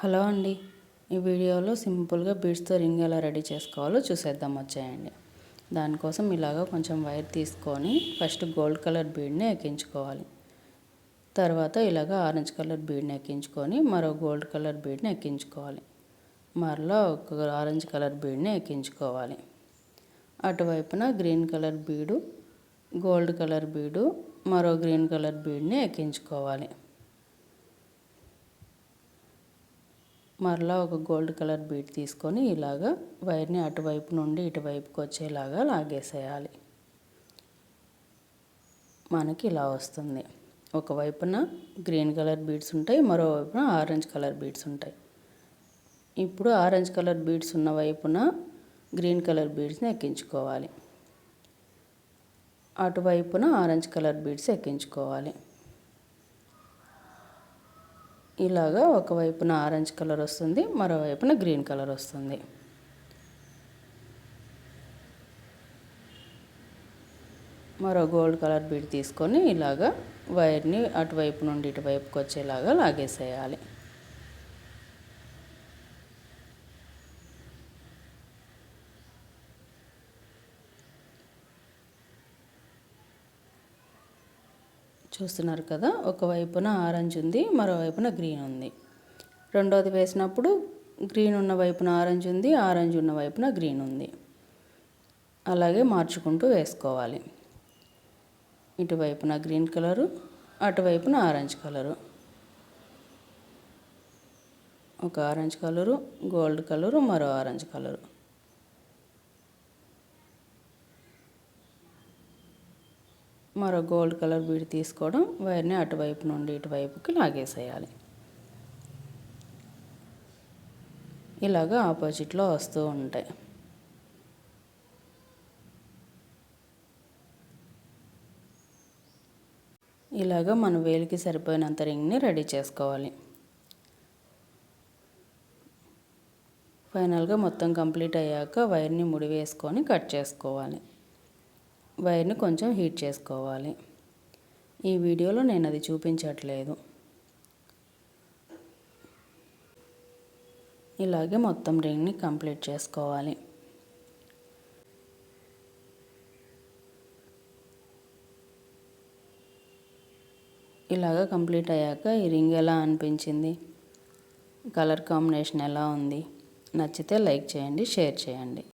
Hello అండి, ఈ వీడియోలో సింపుల్గా బీడ్స్తో రింగ్ ఎలా రెడీ చేసుకోవాలో చూసేద్దాం వచ్చేయండి. దానికోసం ఇలాగ కొంచెం వైర్ తీసుకొని ఫస్ట్ గోల్డ్ కలర్ బీడ్ని ఎక్కించుకోవాలి. తర్వాత ఇలాగ ఆరెంజ్ కలర్ బీడ్ని ఎక్కించుకొని మరో గోల్డ్ కలర్ బీడ్ని ఎక్కించుకోవాలి. మరలా ఒక ఆరెంజ్ కలర్ బీడ్ని ఎక్కించుకోవాలి. అటువైపున గ్రీన్ కలర్ బీడు, గోల్డ్ కలర్ బీడు, మరో గ్రీన్ కలర్ బీడ్ని ఎక్కించుకోవాలి. మరలా ఒక గోల్డ్ కలర్ బీడ్ తీసుకొని ఇలాగ వైర్ని అటువైపు నుండి ఇటువైపుకి వచ్చేలాగా లాగేసేయాలి. మనకి ఇలా వస్తుంది. ఒకవైపున గ్రీన్ కలర్ బీడ్స్ ఉంటాయి, మరోవైపున ఆరెంజ్ కలర్ బీడ్స్ ఉంటాయి. ఇప్పుడు ఆరెంజ్ కలర్ బీడ్స్ ఉన్న వైపున గ్రీన్ కలర్ బీడ్స్ని ఎక్కించుకోవాలి. అటువైపున ఆరెంజ్ కలర్ బీడ్స్ ఎక్కించుకోవాలి. ఇలాగా ఒకవైపున ఆరెంజ్ కలర్ వస్తుంది, మరోవైపున గ్రీన్ కలర్ వస్తుంది. మరో గోల్డ్ కలర్ బీడ్ తీసుకొని ఇలాగా వైర్ని అటువైపు నుండి ఇటువైపుకి వచ్చేలాగా లాగేసేయాలి. చూస్తున్నారు కదా, ఒకవైపున ఆరెంజ్ ఉంది, మరోవైపున గ్రీన్ ఉంది. రెండోది వేసినప్పుడు గ్రీన్ ఉన్న వైపున ఆరెంజ్ ఉంది, ఆరెంజ్ ఉన్న వైపున గ్రీన్ ఉంది. అలాగే మార్చుకుంటూ వేసుకోవాలి. ఇటువైపున గ్రీన్ కలరు, అటువైపున ఆరెంజ్ కలరు. ఒక ఆరెంజ్ కలరు, గోల్డ్ కలరు, మరో ఆరెంజ్ కలరు. మరో గోల్డ్ కలర్ బీడ్ తీసుకోవడం, వైర్ని అటువైపు నుండి ఇటువైపుకి లాగేసేయాలి. ఇలాగా ఆపోజిట్లో వస్తూ ఉంటాయి. ఇలాగా మన వేలికి సరిపోయినంత రింగ్ని రెడీ చేసుకోవాలి. ఫైనల్గా మొత్తం కంప్లీట్ అయ్యాక వైర్ని ముడి వేసుకొని కట్ చేసుకోవాలి. వైర్ని కొంచెం హీట్ చేసుకోవాలి. ఈ వీడియోలో నేను అది చూపించట్లేదు. ఇలాగే మొత్తం రింగ్ని కంప్లీట్ చేసుకోవాలి. ఇలాగా కంప్లీట్ అయ్యాక ఈ రింగ్ ఎలా అనిపించింది, కలర్ కాంబినేషన్ ఎలా ఉంది, నచ్చితే లైక్ చేయండి, షేర్ చేయండి.